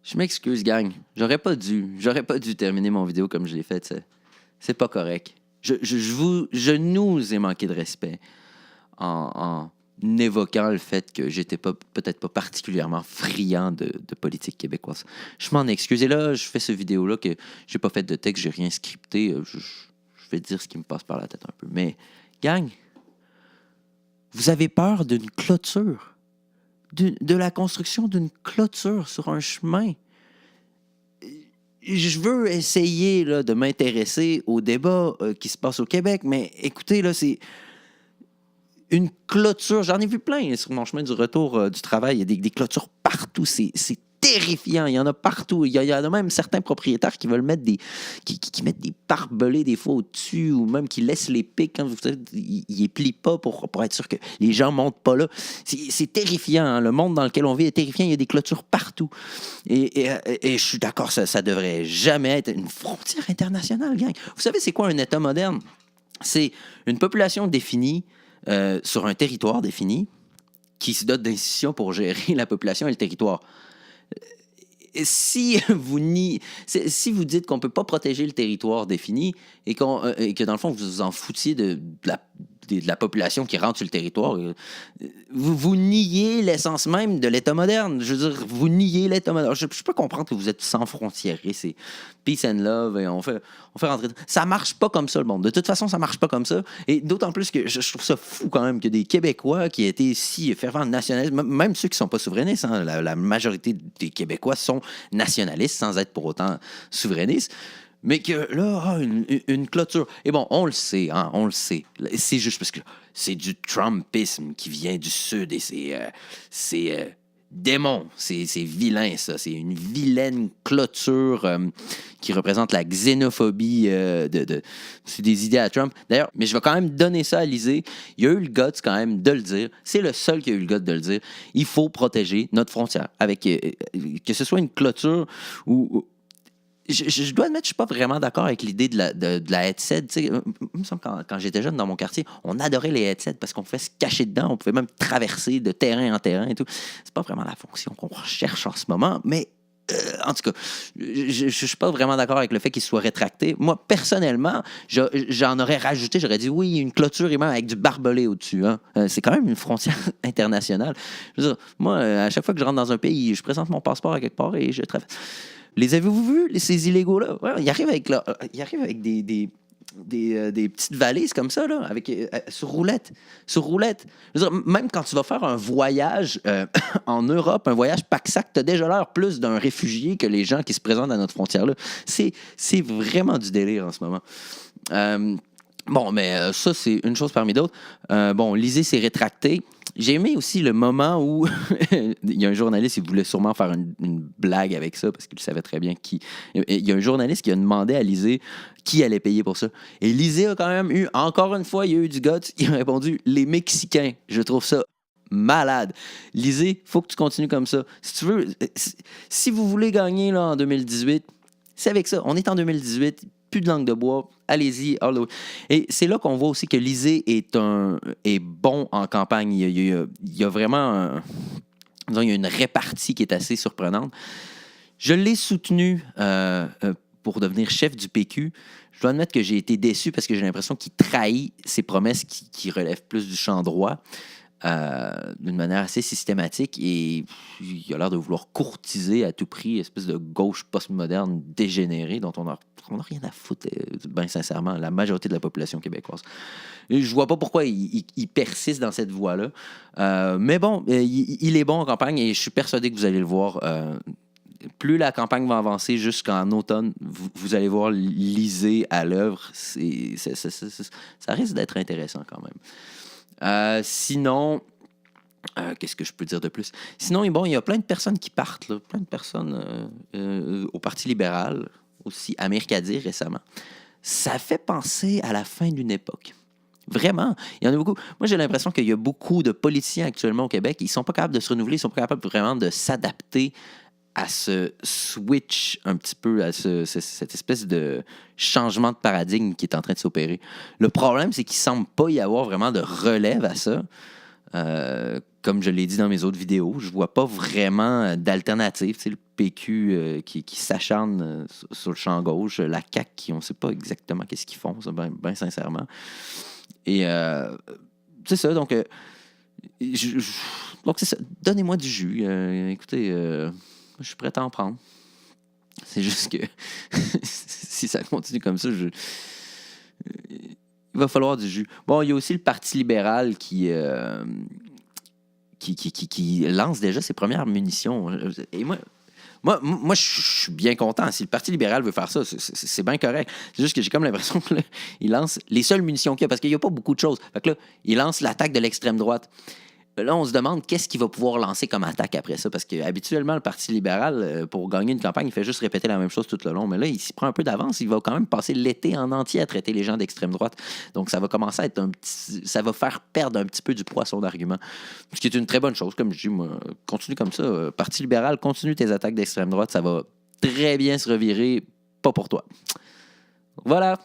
Je m'excuse, gang. J'aurais pas dû terminer mon vidéo comme je l'ai fait. C'est pas correct. Je nous ai manqué de respect en évoquant le fait que j'étais peut-être pas particulièrement friand de politique québécoise. Je m'en excuse. Et là, je fais ce vidéo-là que j'ai pas fait de texte, j'ai rien scripté. Je vais dire ce qui me passe par la tête un peu. Mais, gang, vous avez peur d'une clôture, de la construction d'une clôture sur un chemin. Je veux essayer là, de m'intéresser au débat qui se passe au Québec, mais écoutez, là, c'est une clôture. J'en ai vu plein sur mon chemin du retour du travail. Il y a des clôtures partout. C'est terrifiant. Il y en a partout. Il y en a même certains propriétaires qui veulent mettre qui mettent des barbelés des fois au-dessus ou même qui laissent les pics quand vous savez, ils les plient pas pour être sûr que les gens montent pas là. C'est terrifiant. Hein. Le monde dans lequel on vit est terrifiant. Il y a des clôtures partout. Et je suis d'accord, ça devrait jamais être une frontière internationale, gang. Vous savez, c'est quoi un État moderne? C'est une population définie sur un territoire défini qui se dote d'institutions pour gérer la population et le territoire. Si vous dites qu'on ne peut pas protéger le territoire défini et que, dans le fond, vous vous en foutiez de la population qui rentre sur le territoire, vous niez l'essence même de l'État moderne. Je veux dire, vous niez l'État moderne. Je peux comprendre que vous êtes sans frontières. C'est peace and love et on fait rentrer. Ça marche pas comme ça, le monde. De toute façon, ça marche pas comme ça. Et d'autant plus que je trouve ça fou quand même que des Québécois qui étaient si fervents nationalistes, même ceux qui sont pas souverainistes, hein, la majorité des Québécois sont nationalistes sans être pour autant souverainistes. Mais que là, une clôture. Et bon, on le sait, hein, on le sait. C'est juste parce que c'est du Trumpisme qui vient du Sud et c'est démon. C'est vilain, ça. C'est une vilaine clôture qui représente la xénophobie c'est des idées à Trump. D'ailleurs, mais je vais quand même donner ça à Lisée. Il y a eu le guts quand même de le dire. C'est le seul qui a eu le guts de le dire. Il faut protéger notre frontière. Avec que ce soit une clôture ou je dois admettre, je ne suis pas vraiment d'accord avec l'idée de la headset. Il me semble que quand j'étais jeune dans mon quartier, on adorait les headsets parce qu'on pouvait se cacher dedans, on pouvait même traverser de terrain en terrain et tout. C'est pas vraiment la fonction qu'on recherche en ce moment, mais en tout cas, je ne suis pas vraiment d'accord avec le fait qu'il soit rétracté. Moi, personnellement, j'en aurais rajouté, j'aurais dit oui, une clôture et même avec du barbelé au-dessus. Hein. C'est quand même une frontière internationale. Je veux dire, moi, à chaque fois que je rentre dans un pays, je présente mon passeport à quelque part et je traverse. Les avez-vous vus, ces illégaux-là? Ouais, ils arrivent avec des petites valises comme ça, là, sur roulette. Sur roulette. Je veux dire, même quand tu vas faire un voyage en Europe, un voyage pack-sac, tu as déjà l'air plus d'un réfugié que les gens qui se présentent à notre frontière-là. C'est vraiment du délire en ce moment. Bon, mais ça, c'est une chose parmi d'autres. Bon, Lisée s'est rétracté. J'ai aimé aussi le moment où il y a un journaliste qui voulait sûrement faire une blague avec ça parce qu'il savait très bien qui. Il y a un journaliste qui a demandé à Lisée qui allait payer pour ça. Et Lisée a quand même eu, encore une fois, il y a eu du guts. Il a répondu les Mexicains. Je trouve ça malade. Lisée, faut que tu continues comme ça. Si tu veux, si vous voulez gagner là, en 2018, c'est avec ça. On est en 2018. Plus de langue de bois, allez-y. Et c'est là qu'on voit aussi que Lisée est bon en campagne. Il y a vraiment il y a une répartie qui est assez surprenante. Je l'ai soutenu pour devenir chef du PQ. Je dois admettre que j'ai été déçu parce que j'ai l'impression qu'il trahit ses promesses qui relèvent plus du champ droit. D'une manière assez systématique et il a l'air de vouloir courtiser à tout prix, espèce de gauche postmoderne dégénérée dont on n'a rien à foutre, bien sincèrement, la majorité de la population québécoise. Et je vois pas pourquoi il persiste dans cette voie-là. Mais bon, il est bon en campagne et je suis persuadé que vous allez le voir. Plus la campagne va avancer jusqu'en automne, vous allez voir Lisée à l'œuvre. Ça risque d'être intéressant quand même. Sinon, qu'est-ce que je peux dire de plus? Sinon, bon, il y a plein de personnes qui partent, là, plein de personnes au Parti libéral, aussi Amir Kadir récemment. Ça fait penser à la fin d'une époque. Vraiment, il y en a beaucoup. Moi, j'ai l'impression qu'il y a beaucoup de politiciens actuellement au Québec. Ils ne sont pas capables de se renouveler, ils ne sont pas capables vraiment de s'adapter à ce switch un petit peu, à cette espèce de changement de paradigme qui est en train de s'opérer. Le problème, c'est qu'il ne semble pas y avoir vraiment de relève à ça. Comme je l'ai dit dans mes autres vidéos, je vois pas vraiment d'alternative. Tu sais, le PQ qui s'acharne sur le champ gauche, la CAQ qui, on ne sait pas exactement qu'est-ce qu'ils font, ça, ben sincèrement. Et c'est ça, donc, donc c'est ça. Donnez-moi du jus. Écoutez, je suis prêt à en prendre. C'est juste que si ça continue comme ça, il va falloir du jus. Bon, il y a aussi le Parti libéral qui lance déjà ses premières munitions. Et moi, je suis bien content. Si le Parti libéral veut faire ça, c'est bien correct. C'est juste que j'ai comme l'impression qu'il lance les seules munitions qu'il y a, parce qu'il n'y a pas beaucoup de choses. Fait que là, il lance l'attaque de l'extrême droite. Là, on se demande qu'est-ce qu'il va pouvoir lancer comme attaque après ça, parce qu'habituellement, le Parti libéral, pour gagner une campagne, il fait juste répéter la même chose tout le long. Mais là, il s'y prend un peu d'avance. Il va quand même passer l'été en entier à traiter les gens d'extrême droite. Donc, ça va commencer à être ça va faire perdre un petit peu du poids à son argument. Ce qui est une très bonne chose. Comme je dis, moi, continue comme ça. Parti libéral, continue tes attaques d'extrême droite. Ça va très bien se revirer. Pas pour toi. Voilà.